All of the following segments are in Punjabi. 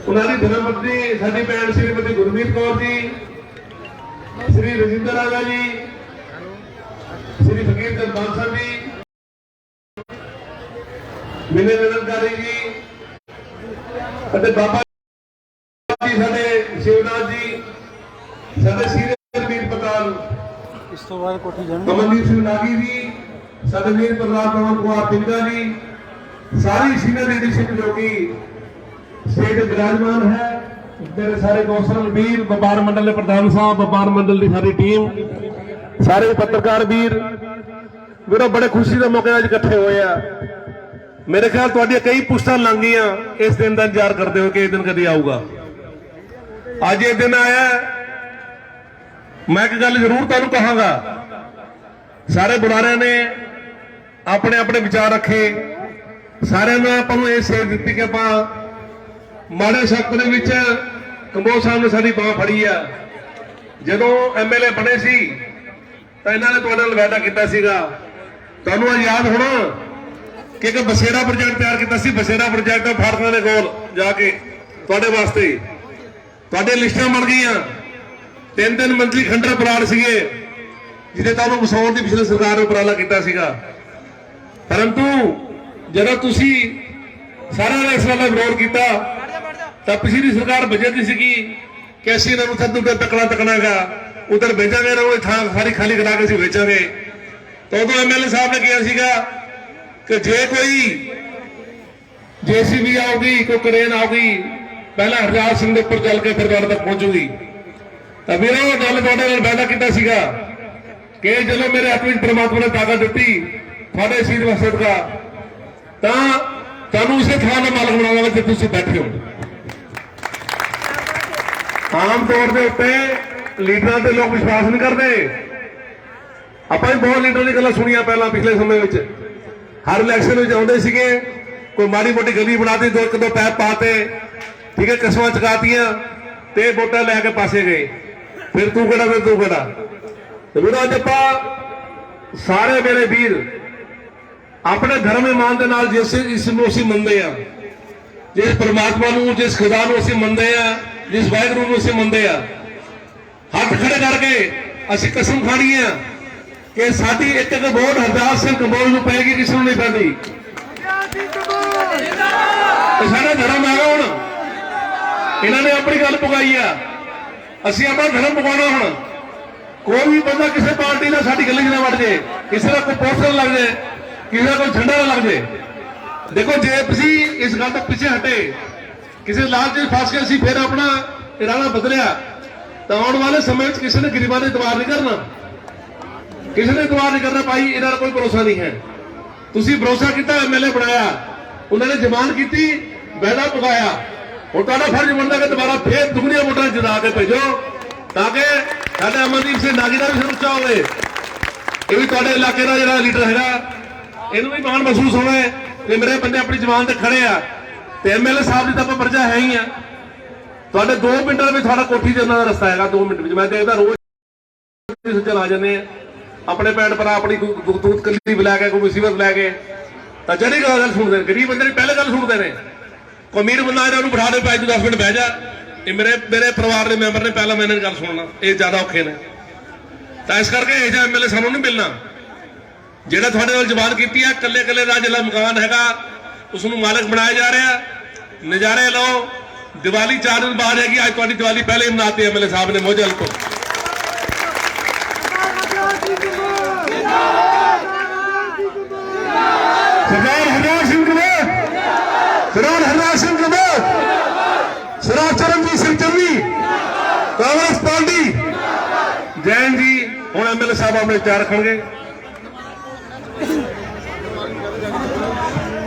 उन्होंने धर्म पत्नी साडी भैन श्रीमती गुरमीत कौर जी, श्री रजिंदर राजा जी, श्री फकीर चंद बांसा जी, विनय निरंकारी जी, बाबा जी साडे शिवनाथ जी, साडे सीनियर वीर पताल कमलदीप सिंह नागी जी, साडे वीर प्रहलाद पवन कुमार पिंगा जी, सारी सीनियर लीडरशिप जो कि स्टेट विराजमान है, मेरे सारे कौंसल वीर, व्यापार मंडल के प्रधान साहब, व्यापार मंडल की सारी टीम, सारे पत्रकार वीर वीरों, बड़े खुशी के मौके आज इकट्ठे हुए हैं। मेरे ख्याल तुहाडियां कई पुश्तां लंघ गईयां, इस दिन का इंतजार करते हो कि यह दिन कदी आऊगा। अज ये दिन आया, मैं एक गल जरूर तुहानूं कहांगा, सारे बुलारियां ने अपने अपने विचार रखे, सारिਆਂ ने आपां नूं ਇਹ ਸੇਧ ਦਿੱਤੀ कि ਆਪਾਂ माड़े शक ਦੇ ਵਿੱਚ ਕੰਬੋਜ ਸਾਹਿਬ ਨੇ ਸਾਡੀ ਬਾਂਹ ਫੜੀ ਆ। ਜਦੋਂ ਐਮਐਲਏ ਬਣੇ ਸੀ ਤਾਂ ਇਹਨਾਂ ਨੇ ਤੁਹਾਡੇ ਨਾਲ ਵਾਅਦਾ ਕੀਤਾ ਸੀਗਾ, ਤੁਹਾਨੂੰ ਅੱਜ ਯਾਦ ਹੋਣਾ ਕਿ ਇੱਕ ਬਸੇਰਾ ਪ੍ਰੋਜੈਕਟ ਤਿਆਰ ਕੀਤਾ ਸੀ। ਬਸੇਰਾ ਪ੍ਰੋਜੈਕਟ ਫਾੜਕਾਂ ਦੇ ਕੋਲ ਜਾ ਕੇ ਤੁਹਾਡੇ ਵਾਸਤੇ ਤੁਹਾਡੇ ਲਿਸਟਾਂ ਬਣ ਗਈਆਂ। 3 ਮੰਜ਼ਲੀ ਖੰਡਰ ਪਲਾਟ ਸੀਗੇ ਜਿਹਦੇ ਤੁਹਾਨੂੰ ਵਸਾਉਣ ਦੀ ਪਿਛਲੀ ਸਰਕਾਰ ਨੇ ਉਪਰਾਲਾ ਕੀਤਾ ਸੀਗਾ, ਪਰੰਤੂ ਜਦੋਂ ਤੁਸੀਂ ਸਾਰਿਆਂ ਨੇ ਇਸ ਗੱਲ ਦਾ ਵਿਰੋਧ ਕੀਤਾ ਤਾਂ ਪਿਛਲੀ ਸਰਕਾਰ ਬਜਦੀ ਸੀਗੀ ਕਿ ਅਸੀਂ ਇਹਨਾਂ ਨੂੰ ਥੱਦੂ ਤੇ ਤਕਣਾਗਾ, ਉਧਰ ਵੇਚਾਂਗੇ ਨਾ, ਉਹ ਥਾਂ ਸਾਰੀ ਖਾਲੀ ਕਰਾ ਕੇ ਅਸੀਂ ਵੇਚਾਂਗੇ। ਤਾਂ ਉਦੋਂ ਐਮਐਲਏ ਸਾਹਿਬ ਨੇ ਕਿਹਾ ਸੀਗਾ ਕਿ ਜੇ ਕੋਈ ਜੇਸੀਬੀ ਆਉਗੀ, ਕੋਈ ਕਰੇਨ ਆਉਗੀ, ਪਹਿਲਾਂ ਹਰਜਾਲ ਸਿੰਘ ਦੇ ਉੱਪਰ ਚੱਲ ਕੇ ਫਿਰ ਤੁਹਾਡੇ ਤੱਕ ਪਹੁੰਚੂਗੀ। ਤਾਂ ਵੀਰੋ, ਗੱਲ ਤੁਹਾਡੇ ਨਾਲ ਵਾਅਦਾ ਕੀਤਾ ਸੀਗਾ ਕਿ ਜਦੋਂ ਮੇਰੇ ਹੱਥ ਵਿੱਚ ਪ੍ਰਮਾਤਮਾ ਨੇ ਤਾਕਤ ਦਿੱਤੀ ਤੁਹਾਡੇ ਅਸ਼ੀਰਵਾਦ ਸਦਕਾ, ਤਾਂ ਤੁਹਾਨੂੰ ਉਸੇ ਥਾਂ ਦਾ ਮਾਲਕ ਬਣਾਵਾਂਗੇ ਜਿੱਥੇ ਤੁਸੀਂ ਬੈਠੇ ਹੋ। ਆਮ ਤੌਰ ਦੇ ਉੱਤੇ ਲੀਡਰਾਂ ਤੇ ਲੋਕ ਵਿਸ਼ਵਾਸ ਨਹੀਂ ਕਰਦੇ। ਆਪਾਂ ਵੀ ਬਹੁਤ ਲੀਡਰਾਂ ਦੀ ਗੱਲਾਂ ਸੁਣੀਆਂ ਪਹਿਲਾਂ ਪਿਛਲੇ ਸਮੇਂ ਵਿੱਚ, ਹਰ ਇਲੈਕਸ਼ਨ ਵਿੱਚ ਆਉਂਦੇ ਸੀਗੇ, ਕੋਈ ਮਾੜੀ ਮੋਟੀ ਗਲੀ ਬਣਾਤੀ, ਦੋ ਪੈਪ ਪਾਤੇ, ਠੀਕ ਹੈ, ਕਸਮਾਂ ਚਕਾਤੀਆਂ ਤੇ ਵੋਟਾਂ ਲੈ ਕੇ ਪਾਸੇ ਗਏ, ਫਿਰ ਤੂੰ ਕਿਹੜਾ ਫਿਰ ਤੂੰ ਕਿਹੜਾ। ਤੇ ਵੀਰੋ, ਅੱਜ ਆਪਾਂ ਸਾਰੇ ਮੇਰੇ ਵੀਰ अपने धर्म ईमान के नाल जिस ਨੂੰ ਅਸੀਂ ਮੰਨਦੇ ਆ, जिस परमात्मा ਨੂੰ, जिस खुदा ਨੂੰ ਅਸੀਂ ਮੰਨਦੇ ਆ, जिस वाहिगुरू ਨੂੰ ਅਸੀਂ ਮੰਨਦੇ ਆ, हथ खड़े करके ਅਸੀਂ कसम खानी है कि साडी एक एक वोट हरदास सिंह कंबोज ਨੂੰ ਪੈਗੀ, किसी ਨੂੰ नहीं पैंदी। साडा धर्म है हुण, इन्होंने अपनी गल पुगाई आ, ਅਸੀਂ अपना धर्म पुगाना। हुण कोई भी बंदा किसी पार्टी का साडी गली च ना वड़ जाए, किसी का कोई पोस्टर लग जाए, किसी का कोई झंडा ना लग जाए। देखो, जे असीं इस गल तो पिछे हटे, किसी लालच फस के असीं फिर अपना इरादा बदलिया, तो आने वाले समय में किसी ने गरीबां ने इतवार नहीं करना, किसी ने इतवार नहीं करना। भाई, इन्हां दा कोई भरोसा नहीं है। तुसीं भरोसा किया, एमएलए बनाया, उन्होंने जमान की, वादा पुगाया, हुण तुहाडा फर्ज बनदा कि दोबारा फिर दुगनियां वोटां जिता के भेजो, ताकि साडे अमनदीप सिंह नागी दा भी सिर उच्चा होवे। ये भी तुहाडे इलाके का जिहड़ा लीडर हैगा, ਇਹਨੂੰ ਵੀ ਮਾਣ ਮਹਿਸੂਸ ਹੋਵੇ ਕਿ ਮੇਰੇ ਬੰਦੇ ਆਪਣੀ ਜ਼ਬਾਨ ਤੇ ਖੜੇ ਆ। ਤੇ ਐਮਐਲਏ ਸਾਹਿਬ ਦੀ ਤਾਂ ਆਪਾਂ ਪਰਜਾ ਹੈ ਹੀ ਆ। ਤੁਹਾਡੇ 2 ਮਿੰਟਾਂ ਵਿੱਚ ਤੁਹਾਡਾ ਕੋਠੀ ਜਾਣ ਦਾ ਰਸਤਾ ਹੈਗਾ, 2 ਮਿੰਟ ਵਿੱਚ। ਮੈਂ ਦੇਖਦਾ ਰੋਜ਼ ਸੱਜਣ ਆ ਜਾਂਦੇ ਆ, ਆਪਣੇ ਭੈਣ ਭਰਾ ਆਪਣੀ ਦੂਤ ਕੱਲੀ ਬੁਲਾ ਕੇ, ਕੋਈ ਮੁਸੀਬਤ ਲੈ ਕੇ, ਤਾਂ ਜਿਹੜੀ ਗੱਲ ਸੁਣਦੇ ਨੇ, ਗਰੀਬ ਬੰਦੇ ਦੀ ਪਹਿਲੇ ਗੱਲ ਸੁਣਦੇ ਨੇ। ਕੋਈ ਅਮੀਰ ਬੰਦਾ ਇਹਨਾਂ ਨੂੰ ਬਿਠਾ ਦੇ, ਭਾਈ ਤੂੰ 10 ਮਿੰਟ ਬਹਿ ਜਾ, ਇਹ ਮੇਰੇ ਪਰਿਵਾਰ ਦੇ ਮੈਂਬਰ ਨੇ, ਪਹਿਲਾਂ ਮੈਂ ਇਹਨਾਂ ਦੀ ਗੱਲ ਸੁਣਨਾ, ਇਹ ਜ਼ਿਆਦਾ ਔਖੇ ਨੇ। ਤਾਂ ਇਸ ਕਰਕੇ ਇਹ ਜਿਹਾ ਐਮਐਲਏ ਸਾਨੂੰ ਨਹੀਂ ਮਿਲਣਾ ਜਿਹੜਾ ਤੁਹਾਡੇ ਨਾਲ ਜ਼ਬਾਨ ਕੀਤੀ ਹੈ। ਕੱਲੇ ਕੱਲੇ ਦਾ ਜਿਹੜਾ ਮਕਾਨ ਹੈਗਾ ਉਸ ਨੂੰ ਮਾਲਕ ਬਣਾਇਆ ਜਾ ਰਿਹਾ। ਨਜ਼ਾਰੇ ਲਓ। ਦੀਵਾਲੀ 4 ਦਿਨ ਬਾਅਦ ਹੈਗੀ, ਅੱਜ ਤੁਹਾਡੀ ਦੀਵਾਲੀ ਪਹਿਲੇ ਹੀ ਮਨਾਤੀ ਐਮਐਲਏ ਸਾਹਿਬ ਨੇ ਮੋਜਲ ਤੋਂ। सरदार हरदास सिंह कंबोज, सरदार हरदास सिंह कंबोज, सरदार चरणजीत सिंह चन्नी, कांग्रेस पार्टी। जैन जी हुण एमएलए साहब अपने विचार रखेंगे।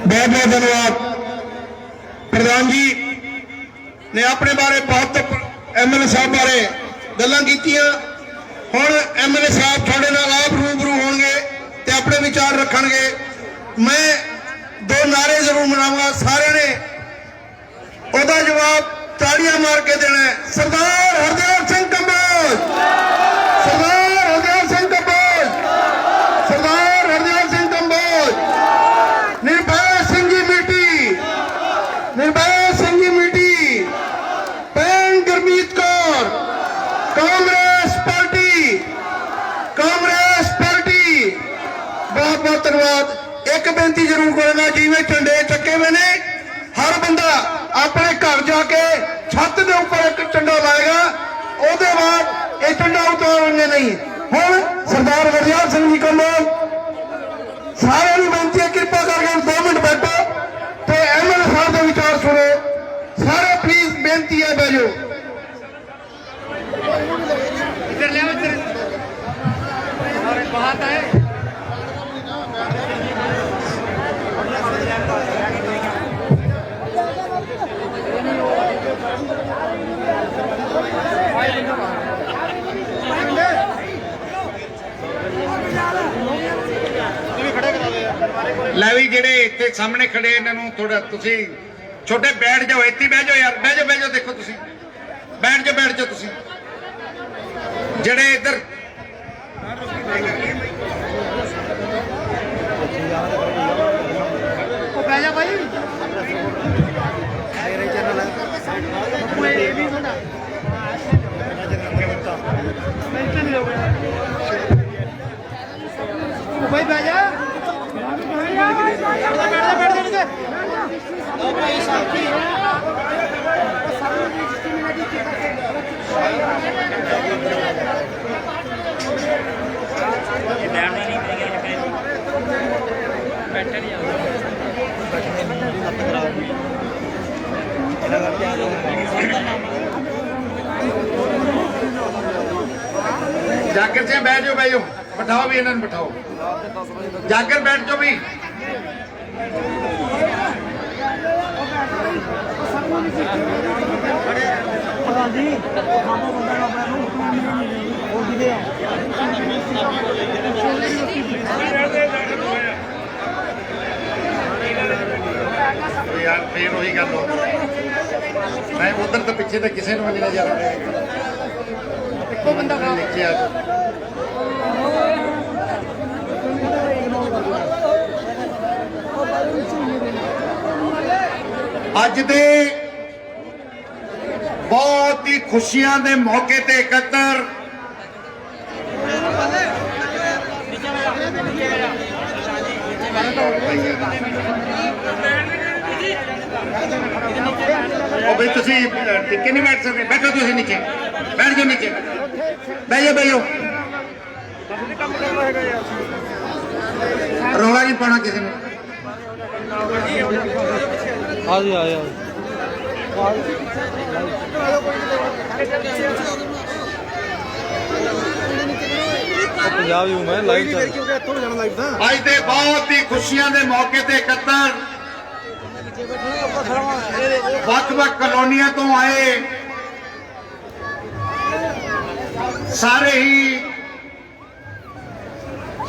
बहुत बहुत धन्यवाद। प्रधान जी ने अपने बारे बहुत एमएलए साहब बारे गल्लां कीतियां। हुण एमएलए साहब थोड़े नाल आप रूबरू होणगे ते अपने विचार रखणगे। मैं 2 नारे जरूर मनाऊंगा, सारे ने ओदा जवाब तालियां मार के देना है। सरदार हरदेव सिंह कंबोज, सरदार हरदेव सिंह कंबोज, सरदार हरदेव सिंह कंबोज। निर्भय सिंह की मिट्टी, निर्भय सिंह की मिट्टी। ਭੈਣ ਗੁਰਮੀਤ ਕੌਰ, ਕਾਂਗਰਸ ਪਾਰਟੀ, ਕਾਂਗਰਸ ਪਾਰਟੀ। बहुत बहुत धन्यवाद। एक बेनती जरूर करेगा, जिवें झंडे चके हुए ने, हर बंदा अपने घर जाके छत के उपर एक झंडा लाएगा, उसके बाद ये झंडा उतारेंगे नहीं। हुण सरदार गुरदियाल सिंह जी को सारे बेनती है, कृपा करके 2 मिनट बैठो तो एमएलए साहब के विचार सुनो। सारे प्लीज बेनती है, बैठो। ਲੈ ਵੀ ਜਿਹੜੇ ਇੱਥੇ ਸਾਹਮਣੇ ਖੜੇ ਇਹਨਾਂ ਨੂੰ ਥੋੜਾ ਤੁਸੀਂ ਛੋਟੇ ਬੈਠ ਜਾਓ, ਇੱਥੇ ਬਹਿ ਜਾਓ ਯਾਰ, ਬਹਿ ਜਾਓ ਦੇਖੋ ਤੁਸੀਂ ਬੈਠ ਜਾਓ ਤੁਸੀਂ ਜਿਹੜੇ ਇੱਧਰ ਬਹਿ ਜਾ ਭਾਈ। भाई बह जा, जाकर से बैठ जाओ बिठाओ भी इन्होंने बिठाओ, जाकर बैठ जाओ भी। यार फिर वही गल हो, मैं उधर तो पिछे तो किसी ने नहीं नजर आ रहा नीचे आ ਅੱਜ ਦੇ ਬਹੁਤ ਹੀ ਖੁਸ਼ੀਆਂ ਦੇ ਮੌਕੇ ਤੇ ਇਕੱਤਰ ਉਹ ਵੀ ਤੁਸੀਂ ਟਿੱਕੇ ਨਹੀਂ ਬੈਠ ਸਕਦੇ, ਬੈਠੋ ਤੁਸੀਂ ਨੀਚੇ, ਬੈਠ ਜਾਓ ਨੀਚੇ, ਬਹਿ ਜਾਓ ਰੌਲਾ ਨਹੀਂ ਪਾਉਣਾ ਕਿਸੇ ਨੂੰ। पंजाब ही हूँ मैं, लाइव ਅੱਜ ਦੇ ਬਹੁਤ ਹੀ ਖੁਸ਼ੀਆਂ ਦੇ ਮੌਕੇ ਤੇ ਇਕੱਤਰ ਵੱਖ-ਵੱਖ ਕਲੋਨੀਆਂ ਤੋਂ ਆਏ ਸਾਰੇ ਹੀ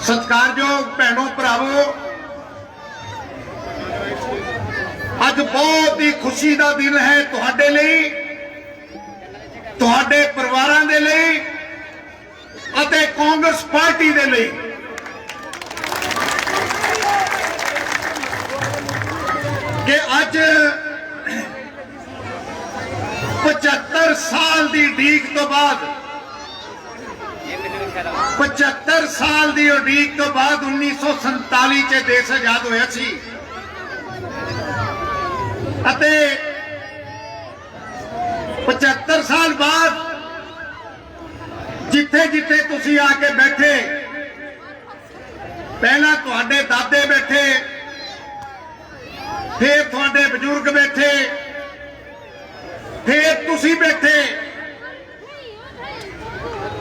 ਸਤਿਕਾਰਯੋਗ ਭੈਣੋ ਭਰਾਵੋ, ਅੱਜ ਬਹੁਤ ਹੀ ਖੁਸ਼ੀ ਦਾ ਦਿਨ ਹੈ ਤੁਹਾਡੇ ਲਈ, ਤੁਹਾਡੇ ਪਰਿਵਾਰਾਂ ਦੇ ਲਈ ਅਤੇ ਕਾਂਗਰਸ ਪਾਰਟੀ ਦੇ ਲਈ। ਕਿ ਅੱਜ 75 ਸਾਲ ਦੀ ਉਡੀਕ ਤੋਂ ਬਾਅਦ 75 ਸਾਲ ਦੀ ਉਡੀਕ ਤੋਂ ਬਾਅਦ 1947 ਚ ਦੇਸ਼ ਆਜ਼ਾਦ ਹੋਇਆ ਸੀ ਅਤੇ 75 ਸਾਲ ਬਾਅਦ ਜਿੱਥੇ ਜਿੱਥੇ ਤੁਸੀਂ ਆ ਕੇ ਬੈਠੇ, ਪਹਿਲਾਂ ਤੁਹਾਡੇ ਦਾਦੇ ਬੈਠੇ, फिर थोड़े बजुर्ग बैठे, फिर तुसी बैठे,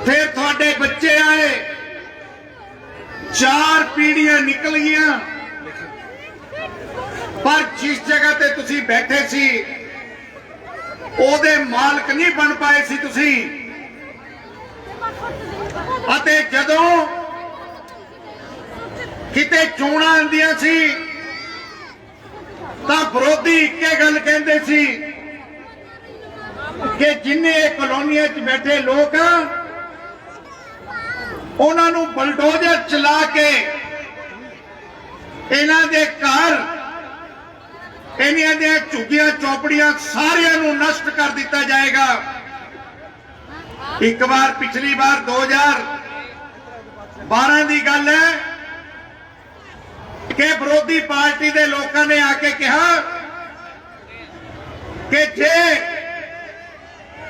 फिर थोड़े बच्चे आए, 4 पीढ़ियां निकल गईयां, पर जिस जगह ते तुसी बैठे सी ओदे मालक नहीं बन पाए सी तुसी। अते जदों किते चोणां आंदियां सी ਤਾਂ ਵਿਰੋਧੀ ਇੱਕੇ ਗੱਲ ਕਹਿੰਦੇ ਸੀ ਕਿ ਜਿੰਨੇ ਕਲੋਨੀਆਂ 'ਚ ਬੈਠੇ ਲੋਕ ਉਹਨਾਂ ਨੂੰ ਬਲਡੋਜ਼ਰ ਚਲਾ ਕੇ ਇਹਨਾਂ ਦੇ ਘਰ ਇਹਨਾਂ ਦੀਆਂ ਝੁੱਗੀਆਂ ਚੌਪੜੀਆਂ ਸਾਰਿਆਂ ਨੂੰ ਨਸ਼ਟ ਕਰ ਦਿੱਤਾ ਜਾਏਗਾ। ਇੱਕ ਵਾਰ ਪਿਛਲੀ ਵਾਰ 2012 ਦੀ ਗੱਲ ਹੈ ਕਿ ਵਿਰੋਧੀ ਪਾਰਟੀ ਦੇ ਲੋਕਾਂ ਨੇ ਆ ਕੇ ਕਿਹਾ ਕਿ ਜੇ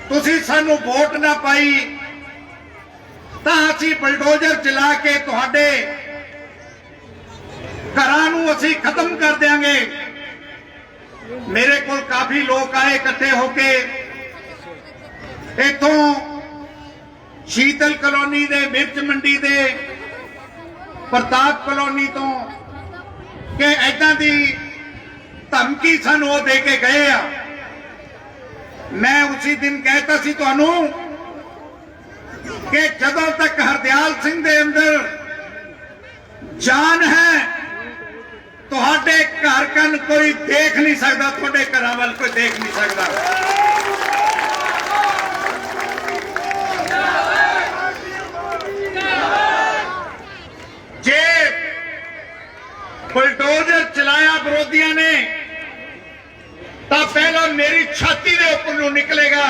ਤੁਸੀਂ ਸਾਨੂੰ ਵੋਟ ਨਾ ਪਾਈ ਤਾਂ ਅਸੀਂ ਬਲਡੋਜ਼ਰ ਚਲਾ ਕੇ ਤੁਹਾਡੇ ਘਰਾਂ ਨੂੰ ਅਸੀਂ ਖਤਮ ਕਰ ਦਿਆਂਗੇ। ਮੇਰੇ ਕੋਲ ਕਾਫੀ ਲੋਕ ਆਏ ਇਕੱਠੇ ਹੋ ਕੇ ਇੱਥੋਂ ਸ਼ੀਤਲ ਕਲੋਨੀ ਦੇ, ਮਿਰਚ ਮੰਡੀ ਦੇ, ਪ੍ਰਤਾਪ ਕਲੋਨੀ ਤੋਂ ਕਿ ਐਦਾਂ ਦੀ ਧਮਕੀ ਸਾਨੂੰ ਉਹ ਦੇ ਕੇ ਗਏ ਆ। मैं उसी दिन कहता सी तुहानू कि जदों तक हरदयाल सिंह दे अंदर जान है तुहाडे घर कन कोई देख नहीं सकता, तुहाडे घरां वल कोई देख नहीं सकता। जे बुलडोजर चलाया विरोधियों ने ਤਾਂ ਪਹਿਲਾਂ ਮੇਰੀ ਛਾਤੀ ਦੇ ਉੱਪਰ ਨੂੰ ਨਿਕਲੇਗਾ,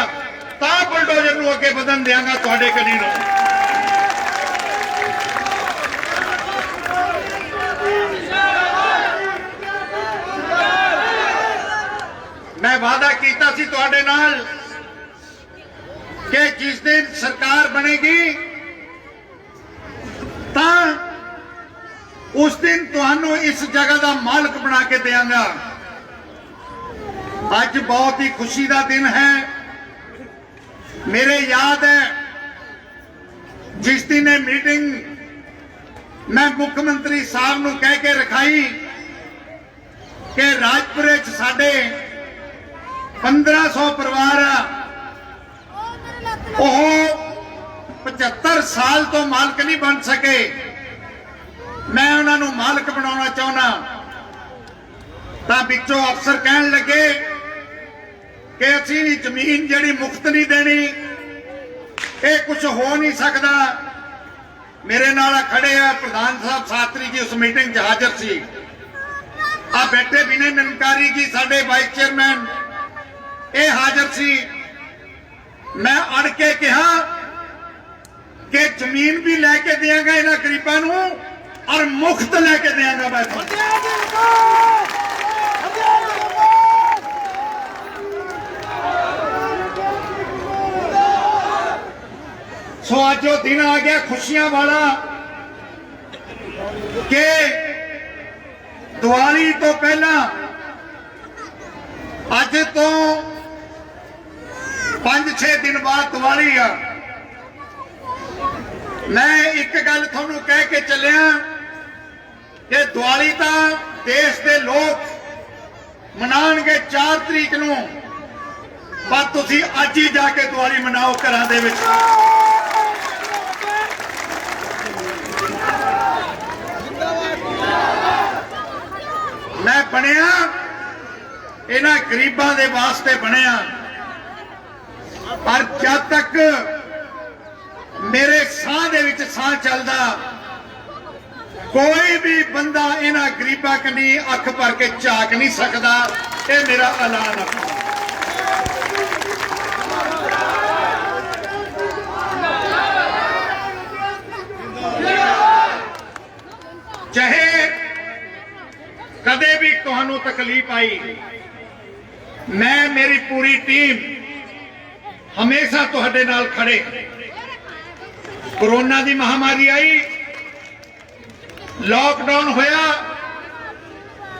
ਤਾਂ ਬੁਲਡੋਜ਼ਰ ਨੂੰ ਅੱਗੇ ਵਧਣ ਦਿਆਂਗਾ ਤੁਹਾਡੇ ਕਨੀ ਨੂੰ। ਮੈਂ ਵਾਅਦਾ ਕੀਤਾ ਸੀ ਤੁਹਾਡੇ ਨਾਲ ਕਿ ਜਿਸ ਦਿਨ ਸਰਕਾਰ ਬਣੇਗੀ ਤਾਂ ਉਸ ਦਿਨ ਤੁਹਾਨੂੰ ਇਸ ਜਗ੍ਹਾ ਦਾ ਮਾਲਕ ਬਣਾ ਕੇ ਦਿਆਂਗਾ। आज बहुत ही खुशी का दिन है। मेरे याद है जिस दिन ये मीटिंग मैं मुख्यमंत्री साहब नूं कह के रखाई कि राजपुरे च साडे 1500 परिवार ओह 75 साल तो मालक नहीं बन सके, मैं उन्हां नूं मालक बनाउणा चाहुंदा। तां विचों अफसर कहण लगे कि असी जमीन जड़ी मुफ्त नहीं देनी, ये कुछ हो नहीं सकता। मेरे नाल खड़े आ प्रधान साहब शास्त्री जी, उस मीटिंग च हाजिर सी। आ बैठे विनय निरंकारी जी साडे वाइस चेयरमैन ये हाजिर सी। मैं अड़ के कहा कि जमीन भी लैके देंगा इन्हां गरीबां नूं और मुफ्त लैके देंगा मैं। सो आज जो दिन आ गया खुशियां वाला कि दिवाली तो पहला अज तो 5-6 दिन बाद दिवाली आ। मैं एक गल थोनू कह के चलिया कि दिवाली तो देश के लोग मनाएंगे 4 तरीक नूं, पर तुसीं अज ही जाके दिवाली मनाओ घरां दे विच। मैं बनया इन्हां गरीबां दे वास्ते बनया, पर जब तक मेरे साह दे विच साह चलदा कोई भी बंदा इन्हां गरीबां कनी अख भर के झाक नहीं सकदा। ये मेरा ऐलान है। चाहे कदे भी तुहानू तकलीफ आई, मैं मेरी पूरी टीम हमेशा तुहाडे नाल खड़े। कोरोना दी महामारी आई, लॉकडाउन होया,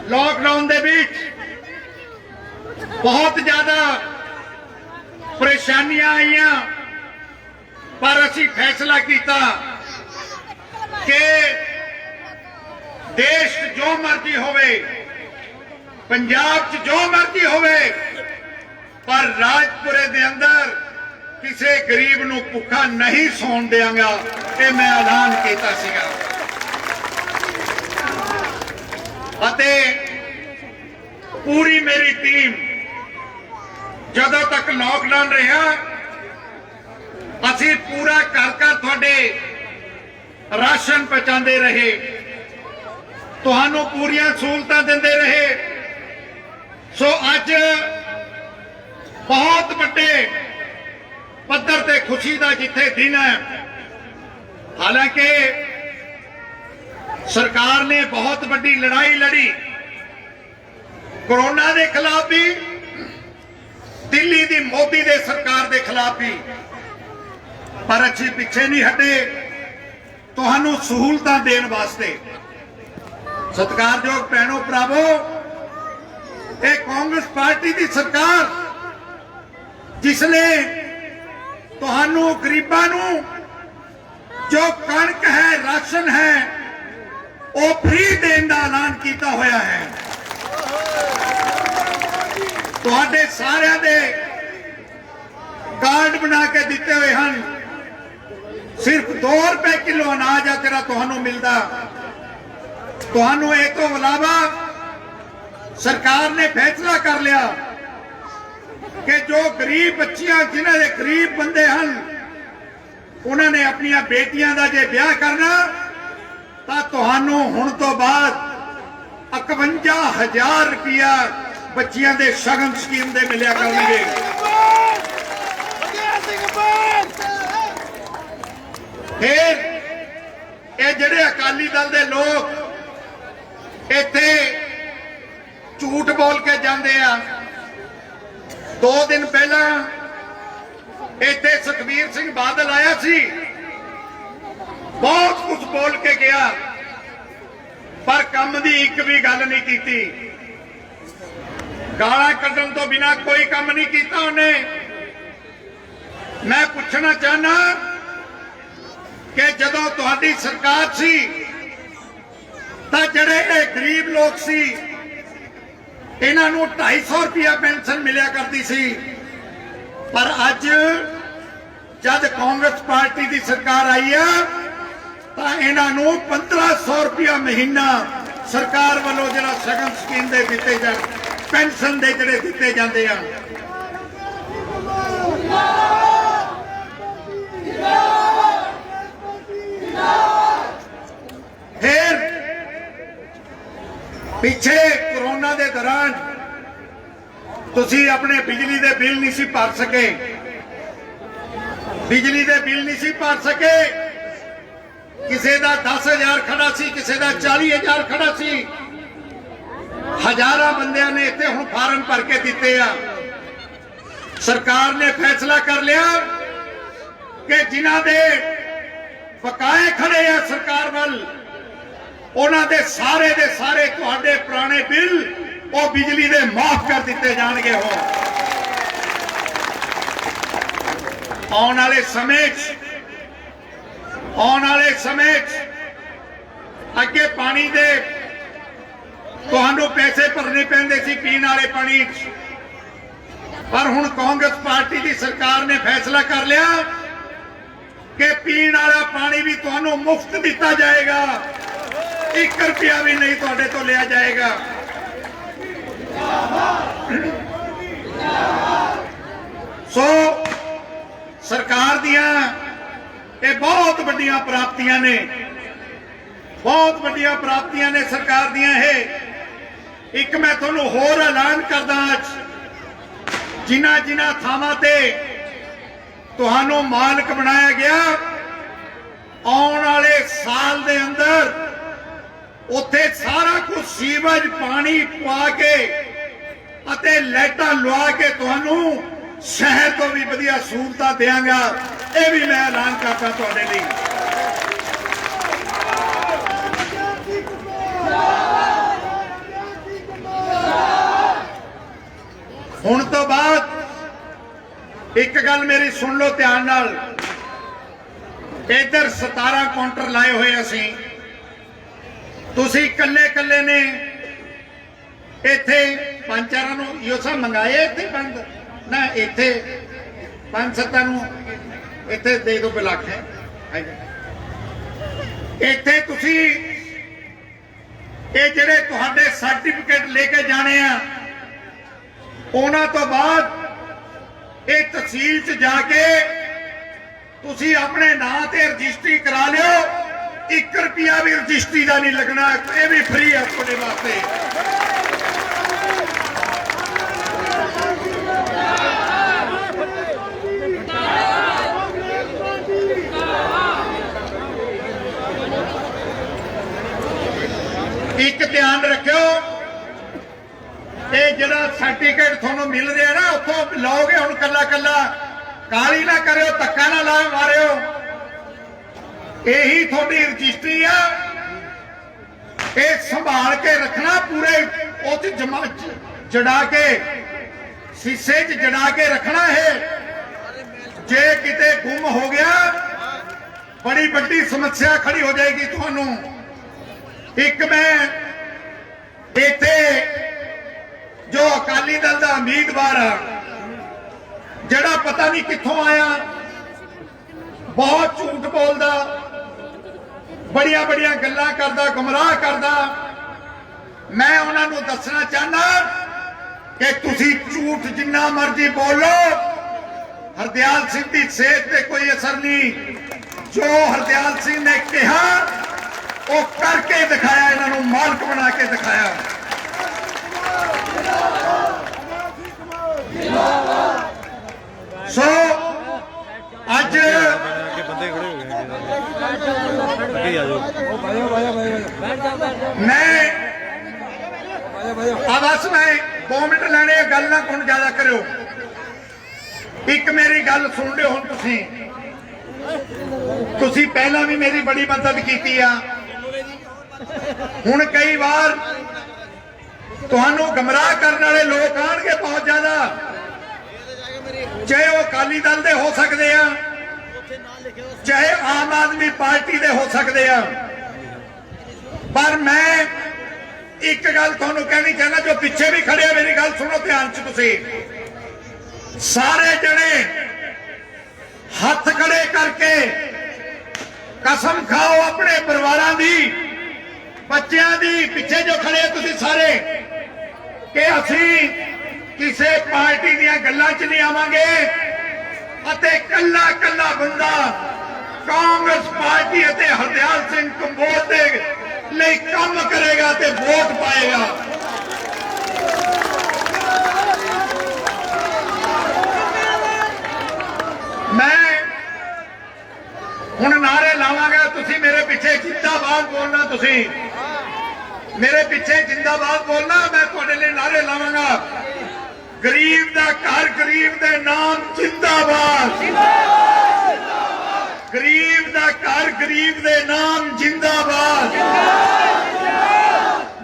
लॉकडाउन दे बीच बहुत ज्यादा परेशानियां आईयां, पर असी फैसला किया कि देश जो मर्जी होवे, पंजाब च जो मर्जी होवे, पर राजपुरे दे अंदर किसी गरीब नूं भुखा नहीं सौण देंगा। ये मैं ऐलान किया सीगा। अते पूरी मेरी टीम जदों तक लॉकडाउन रहा असी पूरा घर घर तुहाडे राशन पहुंचाते रहे, तुहानू पूरियां सहूलतां दिंदे रहे। ਸੋ ਅੱਜ ਬਹੁਤ ਵੱਡੇ ਪੱਧਰ ਤੇ ਖੁਸ਼ੀ ਦਾ ਜਿੱਥੇ ਦਿਨ ਹੈ, ਹਾਲਾਂਕਿ ਸਰਕਾਰ ਨੇ ਬਹੁਤ ਵੱਡੀ ਲੜਾਈ ਲੜੀ ਕੋਰੋਨਾ ਦੇ ਖਿਲਾਫ ਵੀ, ਦਿੱਲੀ ਦੀ ਮੋਦੀ ਦੇ ਸਰਕਾਰ ਦੇ ਖਿਲਾਫ ਵੀ, ਪਰ ਅਸੀਂ ਪਿੱਛੇ ਨਹੀਂ ਹਟੇ ਤੁਹਾਨੂੰ ਸਹੂਲਤਾਂ ਦੇਣ ਵਾਸਤੇ। ਸਤਿਕਾਰਯੋਗ ਭੈਣੋ ਭਰਾਵੋ, ਇਹ ਕਾਂਗਰਸ ਪਾਰਟੀ ਦੀ ਸਰਕਾਰ ਜਿਸ ਨੇ ਤੁਹਾਨੂੰ ਗਰੀਬਾਂ ਨੂੰ ਜੋ ਕਣਕ ਹੈ, ਰਾਸ਼ਨ ਹੈ, ਉਹ ਫ੍ਰੀ ਦੇਣ ਦਾ ਐਲਾਨ ਕੀਤਾ ਹੋਇਆ ਹੈ। ਤੁਹਾਡੇ ਸਾਰਿਆਂ ਦੇ ਕਾਰਡ ਬਣਾ ਕੇ ਦਿੱਤੇ ਹੋਏ ਹਨ। ਸਿਰਫ 2 ਰੁਪਏ ਕਿਲੋ ਅਨਾਜ ਆ ਜਿਹੜਾ ਤੁਹਾਨੂੰ ਮਿਲਦਾ। ਤੁਹਾਨੂੰ ਇਹ ਤੋਂ ਇਲਾਵਾ ਸਰਕਾਰ ਨੇ ਫੈਸਲਾ ਕਰ ਲਿਆ ਕਿ ਜੋ ਗਰੀਬ ਬੱਚੀਆਂ, ਜਿਨ੍ਹਾਂ ਦੇ ਗਰੀਬ ਬੰਦੇ ਹਨ, ਉਹਨਾਂ ਨੇ ਆਪਣੀਆਂ ਬੇਟੀਆਂ ਦਾ ਜੇ ਵਿਆਹ ਕਰਨਾ ਤਾਂ ਤੁਹਾਨੂੰ ਹੁਣ ਤੋਂ ਬਾਅਦ 51,000 ਰੁਪਇਆ ਬੱਚੀਆਂ ਦੇ ਸ਼ਗਨ ਸਕੀਮ ਦੇ ਮਿਲਿਆ ਕਰਨਗੇ। ਫਿਰ ਇਹ ਜਿਹੜੇ ਅਕਾਲੀ ਦਲ ਦੇ ਲੋਕ ਇੱਥੇ ਝੂਠ ਬੋਲ ਕੇ ਜਾਂਦੇ ਆ। 2 ਦਿਨ ਪਹਿਲਾਂ ਇੱਥੇ ਸੁਖਬੀਰ ਸਿੰਘ ਬਾਦਲ ਆਇਆ ਸੀ, ਬਹੁਤ ਕੁਝ ਬੋਲ ਕੇ ਗਿਆ, ਪਰ ਕੰਮ ਦੀ ਇੱਕ ਵੀ ਗੱਲ ਨਹੀਂ ਕੀਤੀ। ਗਾਲਾਂ ਕੱਢਣ ਤੋਂ ਬਿਨਾ ਕੋਈ ਕੰਮ ਨਹੀਂ ਕੀਤਾ ਉਹਨੇ। ਮੈਂ ਪੁੱਛਣਾ ਚਾਹਨਾ ਕਿ ਜਦੋਂ ਤੁਹਾਡੀ ਸਰਕਾਰ ਸੀ ਤਾਂ ਜਿਹੜੇ ਇਹ ਗਰੀਬ ਲੋਕ ਸੀ, ਇਹਨਾਂ ਨੂੰ 250 ਰੁਪਇਆ ਪੈਨਸ਼ਨ ਮਿਲਿਆ ਕਰਦੀ ਸੀ, ਪਰ ਅੱਜ ਜਦ ਕਾਂਗਰਸ ਪਾਰਟੀ ਦੀ ਸਰਕਾਰ ਆਈ ਆ ਤਾਂ ਇਹਨਾਂ ਨੂੰ 1500 ਰੁਪਇਆ ਮਹੀਨਾ ਸਰਕਾਰ ਵੱਲੋਂ ਜਿਹੜਾ ਸ਼ਗਨ ਸਕੀਮ ਦੇ ਦਿੱਤੇ ਜਾਂ ਪੈਨਸ਼ਨ ਦੇ ਜਿਹੜੇ ਦਿੱਤੇ ਜਾਂਦੇ ਆ। ਫਿਰ ਪਿੱਛੇ ਕੋਰੋਨਾ ਦੇ ਦੌਰਾਨ ਤੁਸੀਂ ਆਪਣੇ ਬਿਜਲੀ ਦੇ ਬਿੱਲ ਨਹੀਂ ਸੀ ਭਰ ਸਕੇ, ਬਿਜਲੀ ਦੇ ਬਿੱਲ ਨਹੀਂ ਸੀ ਭਰ ਸਕੇ। ਕਿਸੇ ਦਾ 10,000 ਖੜਾ ਸੀ, ਕਿਸੇ ਦਾ 40,000 ਖੜਾ ਸੀ। ਹਜ਼ਾਰਾਂ ਬੰਦਿਆਂ ਨੇ ਇੱਥੇ ਹੁਣ ਫਾਰਮ ਭਰ ਕੇ ਦਿੱਤੇ ਆ। ਸਰਕਾਰ ਨੇ ਫੈਸਲਾ ਕਰ ਲਿਆ ਕਿ ਜਿਨ੍ਹਾਂ ਦੇ ਬਕਾਏ ਖੜੇ ਆ ਸਰਕਾਰ ਵੱਲ, ਉਹਨਾਂ ਦੇ ਸਾਰੇ ਤੁਹਾਡੇ ਪੁਰਾਣੇ ਬਿੱਲ ਉਹ ਬਿਜਲੀ ਦੇ ਮਾਫ ਕਰ ਦਿੱਤੇ ਜਾਣਗੇ। ਹੋ ਆਉਣ ਵਾਲੇ ਸਮੇਂ 'ਚ ਅੱਗੇ ਪਾਣੀ ਦੇ ਤੁਹਾਨੂੰ ਪੈਸੇ ਭਰਨੇ ਪੈਂਦੇ ਸੀ ਪੀਣ ਵਾਲੇ ਪਾਣੀ 'ਚ, ਪਰ ਹੁਣ ਕਾਂਗਰਸ ਪਾਰਟੀ ਦੀ ਸਰਕਾਰ ਨੇ ਫੈਸਲਾ ਕਰ ਲਿਆ ਕਿ ਪੀਣ ਵਾਲਾ ਪਾਣੀ ਵੀ ਤੁਹਾਨੂੰ ਮੁਫਤ ਦਿੱਤਾ ਜਾਏਗਾ, 1 ਰੁਪਿਆ ਵੀ ਨਹੀਂ ਤੁਹਾਡੇ ਤੋਂ ਲਿਆ ਜਾਏਗਾ। ਸੋ ਸਰਕਾਰ ਦੀਆਂ ਇਹ ਬਹੁਤ ਵੱਡੀਆਂ ਪ੍ਰਾਪਤੀਆਂ ਨੇ, ਬਹੁਤ ਵੱਡੀਆਂ ਪ੍ਰਾਪਤੀਆਂ ਨੇ ਸਰਕਾਰ ਦੀਆਂ। ਇਹ ਇੱਕ ਮੈਂ ਤੁਹਾਨੂੰ ਹੋਰ ਐਲਾਨ ਕਰਦਾ, ਅੱਜ ਜਿਨ੍ਹਾਂ ਥਾਵਾਂ ਤੇ ਤੁਹਾਨੂੰ ਮਾਲਕ ਬਣਾਇਆ ਗਿਆ, ਆਉਣ ਵਾਲੇ ਸਾਲ ਦੇ ਅੰਦਰ ਉੱਥੇ ਸਾਰਾ ਕੁਝ ਸੀਵਰੇਜ ਪਾਣੀ ਪਵਾ ਕੇ ਅਤੇ ਲਾਈਟਾਂ ਲਵਾ ਕੇ ਤੁਹਾਨੂੰ ਸ਼ਹਿਰ ਤੋਂ ਵੀ ਵਧੀਆ ਸਹੂਲਤਾਂ ਦੇਵਾਂਗਾ। ਇਹ ਵੀ ਮੈਂ ਐਲਾਨ ਕਰਦਾ ਤੁਹਾਡੇ ਲਈ। ਹੁਣ ਤੋਂ ਬਾਅਦ ਇੱਕ ਗੱਲ ਮੇਰੀ ਸੁਣ ਲਓ ਧਿਆਨ ਨਾਲ। ਇੱਧਰ 17 ਕਾਊਂਟਰ ਲਾਏ ਹੋਏ ਅਸੀਂ, ਤੁਸੀਂ ਇਕੱਲੇ ਨੇ ਇੱਥੇ 5-4 ਨੂੰ ਇਹੋ ਸਭ ਮੰਗਾਏ, ਇੱਥੇ ਬੰਦ ਨਾ, ਇੱਥੇ 5-7 ਨੂੰ ਇੱਥੇ ਦੇ ਦੋ ਬਲਾਕ ਹੈ। ਇੱਥੇ ਤੁਸੀਂ ਇਹ ਜਿਹੜੇ ਤੁਹਾਡੇ ਸਰਟੀਫਿਕੇਟ ਲੈ ਕੇ ਜਾਣੇ ਆ, ਉਹਨਾਂ ਤੋਂ ਬਾਅਦ ਇਹ ਤਹਿਸੀਲ 'ਚ ਜਾ ਕੇ ਤੁਸੀਂ ਆਪਣੇ ਨਾਂ ਤੇ ਰਜਿਸਟਰੀ ਕਰਾ ਲਿਓ। 1 ਰੁਪਿਆ ਵੀ ਰਜਿਸਟਰੀ ਦਾ ਨਹੀਂ ਲੱਗਣਾ, ਇਹ ਵੀ ਫ੍ਰੀ ਹੈ ਤੁਹਾਡੇ ਵਾਸਤੇ। ਸਰਟੀਫਿਕੇਟ ਤੁਹਾਨੂੰ ਮਿਲ ਰਿਹਾ ਨਾ ਉੱਥੋਂ ਲਓਗੇ ਹੁਣ ਕੱਲਾ ਕੱਲਾ ਕਾਲੀ ਨਾ ਕਰਿਓ ਧੱਕਾ ਨਾ ਲਾ ਮਾਰਿਓ ਇਹੀ ਤੁਹਾਡੀ ਰਜਿਸਟਰੀ ਆ ਇਹ ਸੰਭਾਲ ਕੇ ਰੱਖਣਾ ਪੂਰੇ ਉਹ ਚ ਜੜਾ ਕੇ ਸ਼ੀਸ਼ੇ 'ਚ ਜੜਾ ਕੇ ਰੱਖਣਾ ਇਹ ਜੇ ਕਿਤੇ ਗੁੰਮ ਹੋ ਗਿਆ ਬੜੀ ਵੱਡੀ ਸਮੱਸਿਆ ਖੜੀ ਹੋ ਜਾਏਗੀ ਤੁਹਾਨੂੰ ਇੱਕ ਮੈਂ ਇੱਥੇ ਜੋ ਅਕਾਲੀ ਦਲ ਦਾ ਉਮੀਦਵਾਰ ਆ ਜਿਹੜਾ ਪਤਾ ਨਹੀਂ ਕਿੱਥੋਂ ਆਇਆ ਬਹੁਤ ਝੂਠ ਬੋਲਦਾ ਬੜੀਆਂ ਬੜੀਆਂ ਗੱਲਾਂ ਕਰਦਾ ਗੁੰਮਰਾਹ ਕਰਦਾ ਮੈਂ ਉਹਨਾਂ ਨੂੰ ਦੱਸਣਾ ਚਾਹਨਾ ਕਿ ਤੁਸੀਂ ਝੂਠ ਜਿੰਨਾ ਮਰਜ਼ੀ ਬੋਲੋ ਹਰਦਿਆਲ ਸਿੰਘ ਦੀ ਸਿਹਤ ਤੇ ਕੋਈ ਅਸਰ ਨਹੀਂ ਜੋ ਹਰਦਿਆਲ ਸਿੰਘ ਨੇ ਕਿਹਾ ਉਹ ਕਰਕੇ ਦਿਖਾਇਆ ਇਹਨਾਂ ਨੂੰ ਮਾਲਕ ਬਣਾ ਕੇ ਦਿਖਾਇਆ ਸੋ ਅੱਜ आगे बंदे खड़े हो गए आगे आ जाओ ਮੈਂ ਬਸ ਮੈਂ 2 ਮਿੰਟ ਲੈਣੇ ਆ ਗੱਲ ਨਾ ਹੁਣ ਜ਼ਿਆਦਾ ਕਰਿਓ ਇੱਕ ਮੇਰੀ ਗੱਲ ਸੁਣ ਲਿਓ ਹੁਣ ਤੁਸੀਂ ਪਹਿਲਾਂ ਵੀ ਮੇਰੀ ਬੜੀ ਮਦਦ ਕੀਤੀ ਆ ਹੁਣ ਕਈ ਵਾਰ ਤੁਹਾਨੂੰ ਗਮਰਾਹ ਕਰਨ ਵਾਲੇ ਲੋਕ ਆਣਗੇ ਬਹੁਤ ਜ਼ਿਆਦਾ ਚਾਹੇ ਉਹ ਅਕਾਲੀ ਦਲ ਦੇ ਹੋ ਸਕਦੇ ਆ ਚਾਹੇ ਆਮ ਆਦਮੀ ਪਾਰਟੀ ਦੇ ਹੋ ਸਕਦੇ ਆ ਪਰ ਮੈਂ ਇੱਕ ਗੱਲ ਤੁਹਾਨੂੰ ਕਹਿਣੀ ਚਾਹੁੰਦਾ ਜੋ ਪਿੱਛੇ ਵੀ ਖੜੇ ਆ ਮੇਰੀ ਗੱਲ ਸੁਣੋ ਧਿਆਨ ਚ ਤੁਸੀਂ ਸਾਰੇ ਜਣੇ ਹੱਥ ਖੜੇ ਕਰਕੇ ਕਸਮ ਖਾਓ ਆਪਣੇ ਪਰਿਵਾਰਾਂ ਦੀ ਬੱਚਿਆਂ ਦੀ ਪਿੱਛੇ ਜੋ ਖੜੇ ਤੁਸੀਂ ਸਾਰੇ ਕਿ ਅਸੀਂ ਕਿਸੇ ਪਾਰਟੀ ਦੀਆਂ ਗੱਲਾਂ 'ਚ ਨਹੀਂ ਆਵਾਂਗੇ ਅਤੇ ਕੱਲਾ ਕੱਲਾ ਬੰਦਾ ਕਾਂਗਰਸ ਪਾਰਟੀ ਅਤੇ ਹਰਦਿਆਲ ਸਿੰਘ ਕੰਬੋਜ ਦੇ ਲਈ ਕੰਮ ਕਰੇਗਾ ਤੇ ਵੋਟ ਪਾਏਗਾ ਮੈਂ ਹੁਣ ਨਾਰੇ ਲਾਵਾਂਗਾ ਤੁਸੀਂ ਮੇਰੇ ਪਿੱਛੇ ਜਿੰਦਾਬਾਦ ਬੋਲਣਾ ਤੁਸੀਂ ਮੇਰੇ ਪਿੱਛੇ ਜਿੰਦਾਬਾਦ ਬੋਲਣਾ ਮੈਂ ਤੁਹਾਡੇ ਲਈ ਨਾਰੇ ਲਾਵਾਂਗਾ ਗਰੀਬ ਦਾ ਘਰ ਗਰੀਬ ਦੇ ਨਾਮ ਜਿੰਦਾਬਾਦ ਗਰੀਬ ਦਾ ਘਰ ਗਰੀਬ ਦੇ ਨਾਮ ਜਿੰਦਾਬਾਦ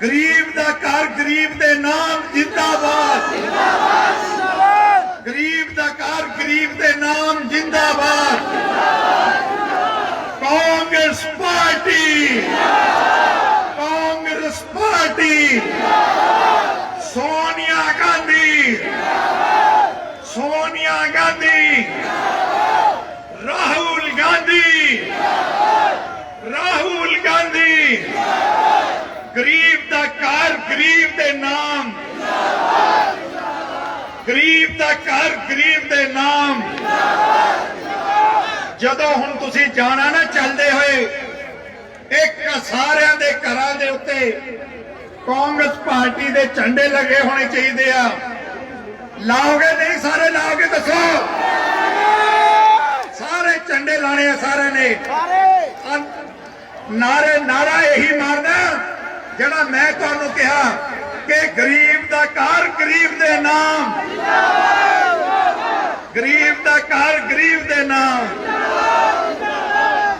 ਗਰੀਬ ਦਾ ਘਰ ਗਰੀਬ ਦੇ ਨਾਮ ਜਿੰਦਾਬਾਦ ਗਰੀਬ ਦਾ ਘਰ ਗਰੀਬ ਦੇ ਨਾਮ ਜਿੰਦਾਬਾਦ ਕਾਂਗਰਸ ਪਾਰਟੀ ਕਾਂਗਰਸ ਪਾਰਟੀ सोनिया गांधी राहुल गांधी गरीब दा घर गरीब दे नाम गरीब दा घर गरीब दे नाम ਜਦੋਂ ਹੁਣ ਤੁਸੀਂ ਜਾਣਾ ਨਾ ਚੱਲਦੇ ਹੋਏ ਇੱਕ ਸਾਰਿਆਂ ਦੇ ਘਰਾਂ ਦੇ ਉੱਤੇ ਕਾਂਗਰਸ ਪਾਰਟੀ ਦੇ ਝੰਡੇ ਲੱਗੇ ਹੋਣੇ ਚਾਹੀਦੇ ਆ ਲਾਓਗੇ ਨਹੀਂ ਸਾਰੇ ਲਾਓਗੇ ਦੱਸੋ ਸਾਰੇ ਝੰਡੇ ਲਾਣੇ ਆ ਸਾਰਿਆਂ ਨੇ ਨਾਰਾ ਇਹੀ ਮਾਰਨਾ ਜਿਹੜਾ ਮੈਂ ਤੁਹਾਨੂੰ ਕਿਹਾ ਕਿ ਗਰੀਬ ਦਾ ਘਰ ਗਰੀਬ ਦੇ ਨਾਮ ਗਰੀਬ ਦਾ ਘਰ ਗਰੀਬ ਦੇ ਨਾਮ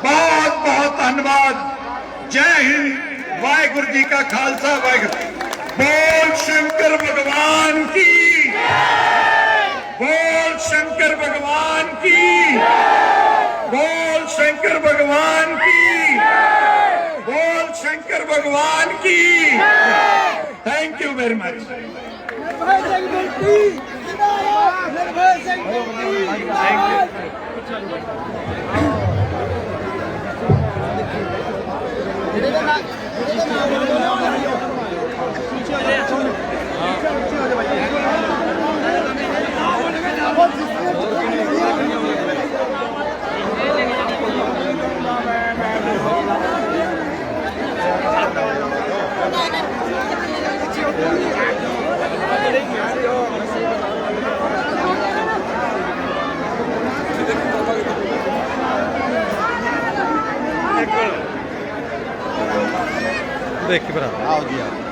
ਬਹੁਤ ਬਹੁਤ ਧੰਨਵਾਦ ਜੈ ਹਿੰਦ वाहेगुरु जी का खालसा वाहेगुरु बोल शंकर भगवान की बोल शंकर भगवान की बोल शंकर भगवान की बोल शंकर भगवान की थैंक यू वेरी मच देख के भरा आओ जी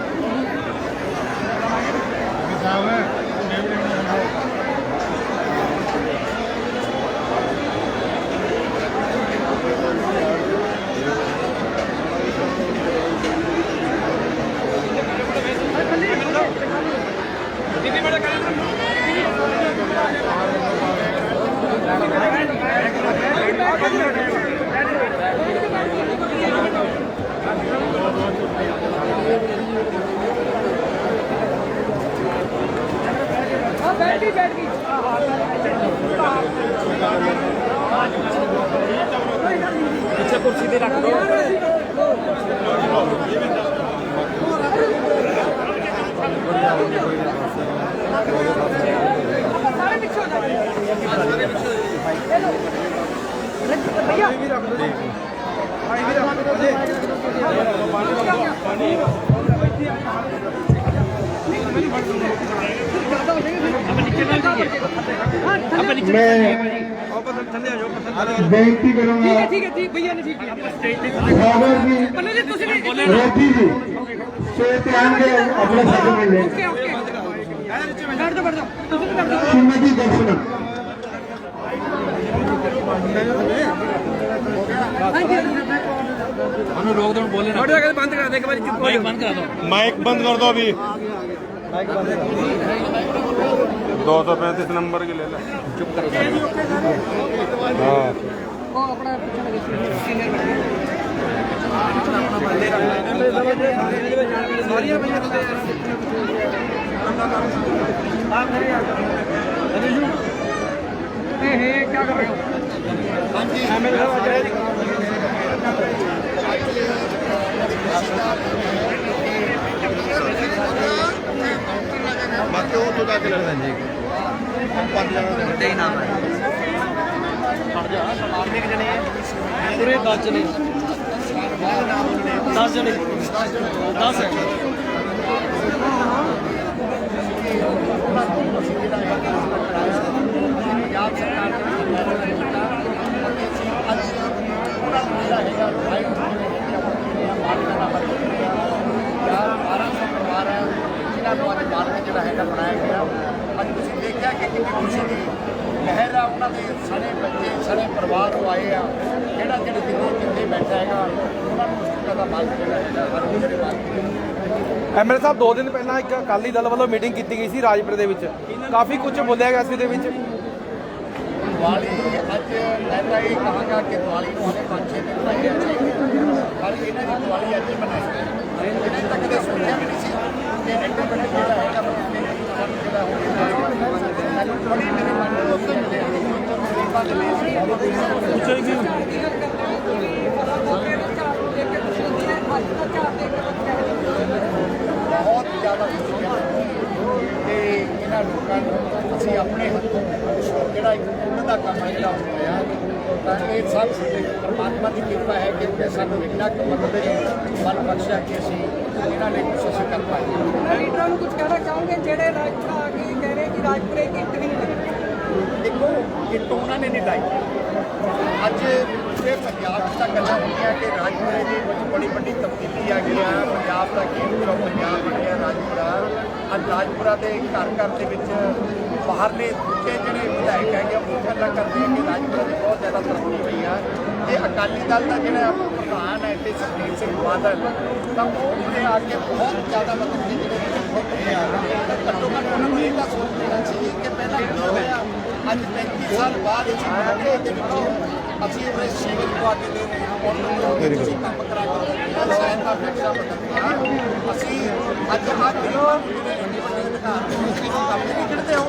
ਪਿੱਛੇ ਕੁਰਸੀ ਤੇ ਰੱਖ ਦੋ ਸਾਰੇ ਪਿੱਛੇ ਹੋ ਜਾਓ ਭਈਆ मैं बेनती करूंगा ठीक है ठीक भैया ने ठीक है सागर जी पन्ना जी तुसी भी रेड्डी जी से ध्यान दे अपने साथ में ले ओके ओके बैठ जाओ तुसी भी बैठ जाओ श्रीमती दर्शना थोड़ी देर बंद करा दे एक बार चुप हो बंद करा दो माइक बंद कर दो अभी 235 नंबर के ले ले चुप करो हाँ वो अपना पीछे लगे सीनियर बैठे क्या कर रहे हो बाकी वो तो जाके लड़ना जी पूरे 10 जने 10 जने 10 है ਜਿਹੜਾ ਹੈਗਾ ਬਣਾਇਆ ਗਿਆ ਅੱਜ ਤੁਸੀਂ ਦੇਖਿਆ ਕਿ ਕਿੰਨੀ ਖੁਸ਼ੀ ਦੀ ਲਹਿਰ ਆ ਉਹਨਾਂ ਦੇ ਸਾਰੇ ਬੱਚੇ ਸਾਰੇ ਪਰਿਵਾਰ ਨੂੰ ਆਏ ਆ ਜਿਹੜਾ ਜਿਹੜੇ ਦਿੱਲੀ ਬੈਠਾ ਹੈਗਾ ਉਹਨਾਂ ਨੂੰ ਮੁਸ਼ਕਿਲ ਦਾ ਮਾਲਕ ਜਿਹੜਾ ਹੈਗਾ ਹਰ ਜਿਹੜੇ ਮਾਲਕ ਐਮਐਲਏ ਸਾਹਿਬ 2 ਦਿਨ ਪਹਿਲਾਂ ਇੱਕ ਅਕਾਲੀ ਦਲ ਵੱਲੋਂ ਮੀਟਿੰਗ ਕੀਤੀ ਗਈ ਸੀ ਰਾਜਪੁਰ ਦੇ ਵਿੱਚ ਕਾਫੀ ਕੁਝ ਬੋਲਿਆ ਗਿਆ ਸੀ ਉਹਦੇ ਵਿੱਚ ਦੀਵਾਲੀ ਅੱਜ ਮੈਂ ਤਾਂ ਇਹ ਕਹਾਂਗਾ ਕਿ ਦੀਵਾਲੀ ਨੂੰ ਹਲੇ 5-6 ਦਿਨ ਲੱਗੇ ਪਰ ਇਹਨਾਂ ਦੀ ਦੀਵਾਲੀ ਅੱਜ ਹੀ ਮਨਾਈ ਇਹਨਾਂ ਤੱਕ ਦੇ ਸੋਚਿਆ ਵੀ ਨਹੀਂ ਸੀ ਕਿ ਇੰਨੇ ਬੜੇ ਜਿਹੜਾ ਹੈਗਾ ਜਿਹੜਾ ਬੜੀ ਮੇਰੇ ਮਨ ਨੂੰ ਉੱਤੇ ਮਿਲਿਆ ਬਹੁਤ ਜ਼ਿਆਦਾ ਖੁਸ਼ੀ ਹੈ ਤੇ ਇਹਨਾਂ ਲੋਕਾਂ ਨੂੰ ਅਸੀਂ ਆਪਣੇ ਹੱਥੋਂ ਜਿਹੜਾ ਇੱਕ ਪੁੰਨ ਦਾ ਕੰਮ ਹੈ ਜਿਹੜਾ ਹੋਇਆ ਤਾਂ ਇਹ ਸਭ ਪਰਮਾਤਮਾ ਦੀ ਕਿਰਪਾ ਹੈ ਕਿ ਸਾਨੂੰ ਇੰਨਾ ਕੁ ਮਦਦ ਮਨ ਬਖਸ਼ਿਆ ਕਿ ਅਸੀਂ ਇਹਨਾਂ ਲਈ ਕੋਸ਼ਿਸ਼ ਕਰ ਪਾਏ ਲੀਡਰਾਂ ਨੂੰ ਕੁਝ ਕਹਿਣਾ ਚਾਹੋਗੇ ਜਿਹੜੇ ਰਾਜਪੁਰਾ ਆ ਕੇ ਕਹਿ ਰਹੇ ਕਿ ਰਾਜਪੁਰੇ ਇੱਕ ਇੱਟ ਵੀ ਨਹੀਂ ਲੱਗੀ ਦੇਖੋ ਕਿੱਟ ਉਹਨਾਂ ਨੇ ਨਹੀਂ ਲਾਈ ਅੱਜ ਪੂਰੇ ਪੰਜਾਬ 'ਚ ਤਾਂ ਗੱਲਾਂ ਹੋਈਆਂ ਕਿ ਰਾਜਪੁਰੇ ਦੀ ਵਿੱਚ ਬੜੀ ਵੱਡੀ ਤਬਦੀਲੀ ਆ ਗਈ ਹੈ ਪੰਜਾਬ ਦਾ ਕੇਂਦਰ ਪੰਜਾਬ ਬਣ ਗਿਆ ਰਾਜਪੁਰਾ ਅੱਜ ਰਾਜਪੁਰਾ ਦੇ ਘਰ ਘਰ ਦੇ ਵਿੱਚ ਬਾਹਰਲੇ ਦੂਜੇ ਜਿਹੜੇ ਵਿਧਾਇਕ ਹੈਗੇ ਉਹ ਗੱਲਾਂ ਕਰਦੇ ਕਿ ਰਾਜਪੁਰਾ ਦੀ ਬਹੁਤ ਜ਼ਿਆਦਾ ਤਰੱਕੀ ਹੋਈ ਆ ਇਹ ਅਕਾਲੀ ਦਲ ਦਾ ਜਿਹੜਾ ਪ੍ਰਧਾਨ ਹੈ ਤੇ ਸੁਖਬੀਰ ਸਿੰਘ ਬਾਦਲ ਤਾਂ ਉਹਨੇ ਆ ਕੇ ਬਹੁਤ ਜ਼ਿਆਦਾ ਮਤਲਬ ਕਿ ਜਿਹੜੇ ਘੱਟੋ ਘੱਟ ਉਹਨਾਂ ਨੂੰ ਇਹ ਤਾਂ ਸੋਚਣਾ ਸੀ ਕਿ ਪਹਿਲਾਂ ਕੀ ਹੋਇਆ ਅੱਜ 35 ਸਾਲ ਬਾਅਦ ਇਸ ਮਾਮਲੇ ਦੇ ਵਿੱਚ ਅਸੀਂ ਉਹਦੇ ਸੇਵਕ ਪਾ ਕੇ ਦੇ ਰਹੇ ਹਾਂ ਅਸੀਂ ਕੰਮ ਕਰਾ ਕੇ ਸ਼ਾਇਦ ਦਾ ਨਕਸ਼ਾ ਬਦਲਣਾ ਅਸੀਂ ਅੱਜ ਆਹ ਗਰੀਬਾਂ ਨੂੰ ਜਿਹੜੇ ਇੰਡੀਪੈਂਡੈਂਟ ਅਧਿਕਾਰ ਦੇ ਵਿੱਚ ਕੰਮ ਨਹੀਂ ਕਰਦੇ ਹੋ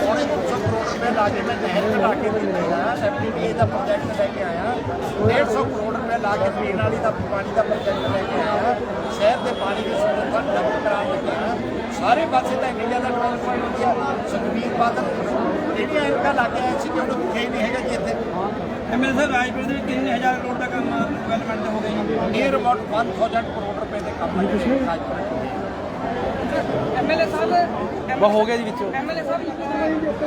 ਉਹਨੇ 200 ਕਰੋੜ ਰੁਪਏ ਲਾ ਕੇ ਮੈਂ ਨਹਿਰ ਕਢਾ ਕੇ ਦਿੱਤੇ ਆ ਐਫਡੀਏ ਦਾ ਪ੍ਰੋਜੈਕਟ ਲੈ ਕੇ ਆਇਆ 150 ਕਰੋੜ ਰੁਪਏ ਲਾ ਕੇ ਪੀਣ ਵਾਲੀ ਦਾ ਪਾਣੀ ਦਾ ਪ੍ਰੋਜੈਕਟ ਲੈ ਕੇ ਆਇਆ ਸ਼ਹਿਰ ਦੇ ਪਾਣੀ ਦੀ ਸਮੱਸਿਆ ਡਬਲ ਕਰਾਉਣ ਲੱਗਿਆ ਸਾਰੇ ਪਾਸੇ ਤਾਂ ਇੰਡੀਆ ਦਾ ਡਿਵੈਲਪਮੈਂਟ ਹੋ ਗਿਆ ਸੁਖਬੀਰ ਬਾਦਲ ਜਿਹੜੀਆਂ ਐਨਕਾਂ ਲੱਗ ਗਿਆ ਸੀ ਕਿ ਉਹਨੂੰ ਵਿਖੇ ਨਹੀਂ ਹੈਗਾ ਜੀ ਇੱਥੇ ਐਮਐਲਏ ਸਾਹਿਬ ਰਾਜਪੁਰ ਦੇ ਵਿੱਚ 3000 ਕਰੋੜ ਦਾ ਕੰਮ ਡਿਵੈਲਪਮੈਂਟ ਹੋ ਗਈ ਨੀਅਰ ਅਬਾਊਟ 1000 ਕਰੋੜ ਰੁਪਏ ਦੇ ਕੰਮ ਹੈ ਐਮਐਲਏ ਸਾਹਿਬ ਬਸ ਹੋ ਗਿਆ ਜੀ ਵਿੱਚੋਂ ਐਮਐਲਏ ਸਾਹਿਬ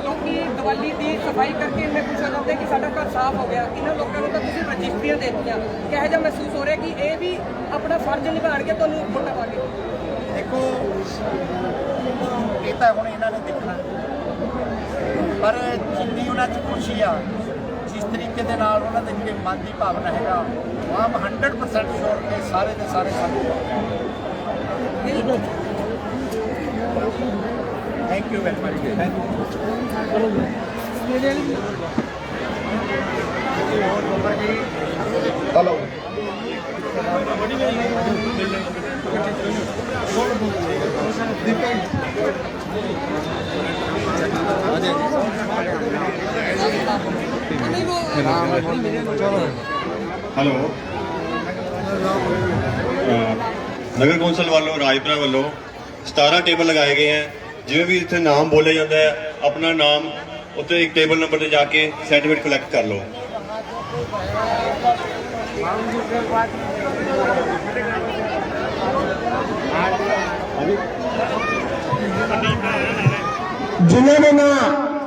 ਲੋਕੀ ਦੀਵਾਲੀ ਦੀ ਸਫਾਈ ਕਰਕੇ ਇੰਨੇ ਖੁਸ਼ ਹੋ ਜਾਂਦੇ ਕਿ ਸਾਡਾ ਘਰ ਸਾਫ਼ ਹੋ ਗਿਆ ਇਹਨਾਂ ਲੋਕਾਂ ਨੂੰ ਤਾਂ ਤੁਸੀਂ ਰਜਿਸਟਰੀਆਂ ਦੇ ਦਿੱਤੀਆਂ ਕਿਹੋ ਜਿਹਾ ਮਹਿਸੂਸ ਹੋ ਰਿਹਾ ਕਿ ਇਹ ਵੀ ਆਪਣਾ ਫਰਜ਼ ਨਿਭਾਉਣਗੇ ਤੁਹਾਨੂੰ ਵੋਟਾਂ ਪਾ ਕੇ ਦੇਖੋ ਇਹ ਤਾਂ ਹੁਣ ਇਹਨਾਂ ਨੇ ਦੇਖਣਾ ਪਰ ਜਿੰਨੀ ਉਹਨਾਂ 'ਚ ਖੁਸ਼ੀ ਆ ਜਿਸ ਤਰੀਕੇ ਦੇ ਨਾਲ ਉਹਨਾਂ ਦੇ ਜਿਹੜੇ ਮਨ ਦੀ ਭਾਵਨਾ ਹੈਗਾ ਉਹ ਆਮ 100% ਸ਼ੋਰ ਕੇ ਸਾਰੇ ਦੇ ਸਾਰੇ ਸਾਨੂੰ thank you very much hello hello Nagar council ਵੱਲੋਂ ਰਾਜਪੁਰਾ ਵੱਲੋਂ 17 ਟੇਬਲ ਲਗਾਏ ਗਏ ਹੈ। ਜਿਵੇਂ ਵੀ ਇੱਥੇ ਨਾਮ ਬੋਲਿਆ ਜਾਂਦਾ ਹੈ ਆਪਣਾ ਨਾਮ ਉੱਤੇ ਇੱਕ ਟੇਬਲ ਨੰਬਰ ਤੇ ਜਾ ਕੇ ਸਰਟੀਫਿਕੇਟ ਕਲੈਕਟ ਕਰ ਲਓ। जिन्हों ने ना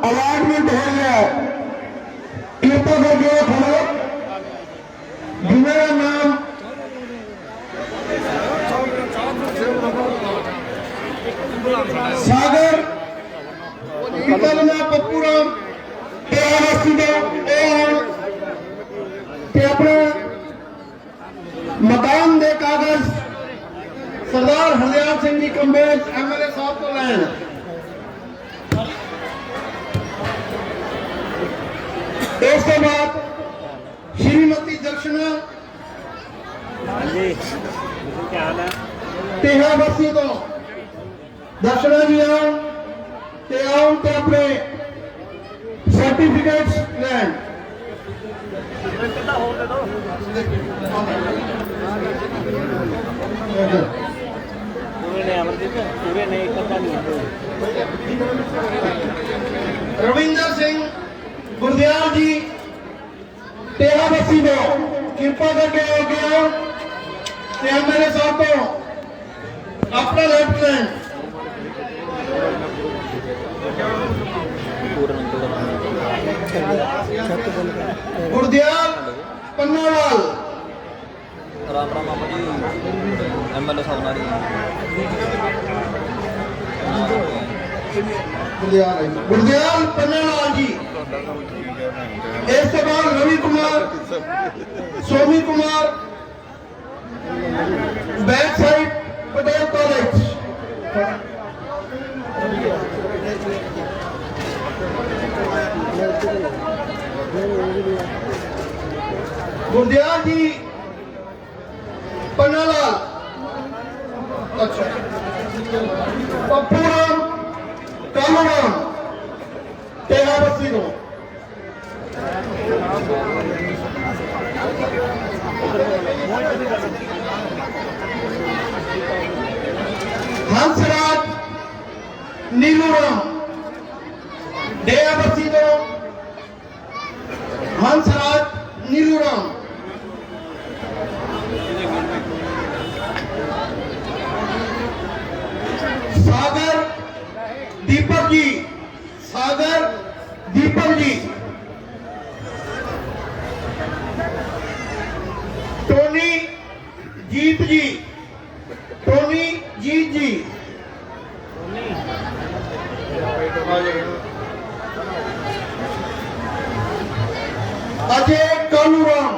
अलाटमेंट हो गया कृपा करके खड़ो। जिन्हों का नाम सागर पिता का नाम पप्पूराम अपने मकान दे कागज सरदार हरदयाल सिंह जी कंबोज MLA साहब को लैन। इस बाद श्रीमती दर्शना तेहा बस्ती तो दर्शना जी आओ ते अपने सर्टिफिकेट्स लैन। रविंदर सिंह गुरदयाल जी तेरा बस्ती दो कृपा करके हो गया MLA साहब को अपना लेफ्ट लैंड। गुरदयाल पन्नावाल राम राम मामा जी MLA साहब नारी गुरदयाल पन्नावाल जी। इस बाद Ravi Kumar Somi Kumar back side Patel college. Gurdayal ji Pannalal अच्छा पप्पूराम कालूराम तेरा बस्ती दो। हंसराज नीलूराम डेरा बस्ती दो। Hansraj Neeluram Sagar Deepak ji Sagar Deepak ji. Tony Jeet ji Tony Jeet ji. Ajay Kaluram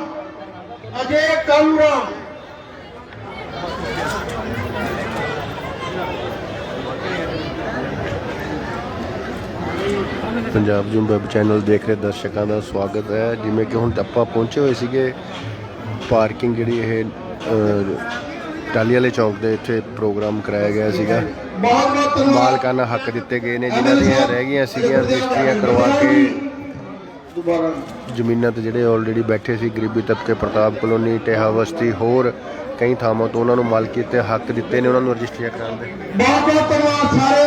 Punjab zoom web channel देख रहे दर्शकों का स्वागत है। जिमें कि हुण आपां पहुंचे हुए सीगे पार्किंग जिहड़ी ये टाली वाले चौक के इत्थे प्रोग्राम कराया गया सीगा। मालकाना हक दिते गए ने जिन्हां दीयां रह गईयां सीगियां रजिस्ट्रियां करवा के ਜ਼ਮੀਨਾਂ ਤੇ ਜਿਹੜੇ ਆਲਰੇਡੀ ਬੈਠੇ ਸੀ ਗਰੀਬੀ ਤਬਕੇ ਪ੍ਰਤਾਪ ਕਲੋਨੀ ਟੇਹਾ ਬਸਤੀ ਹੋਰ ਕਈ ਥਾਵਾਂ ਤੋਂ ਉਹਨਾਂ ਨੂੰ ਮਾਲਕੀ ਤੇ ਹੱਕ ਦਿੱਤੇ ਨੇ ਉਹਨਾਂ ਨੂੰ ਰਜਿਸਟਰੀਆਂ ਕਰਾਉਣ ਦੇ। ਬਹੁਤ ਬਹੁਤ ਧੰਨਵਾਦ ਸਾਰੇ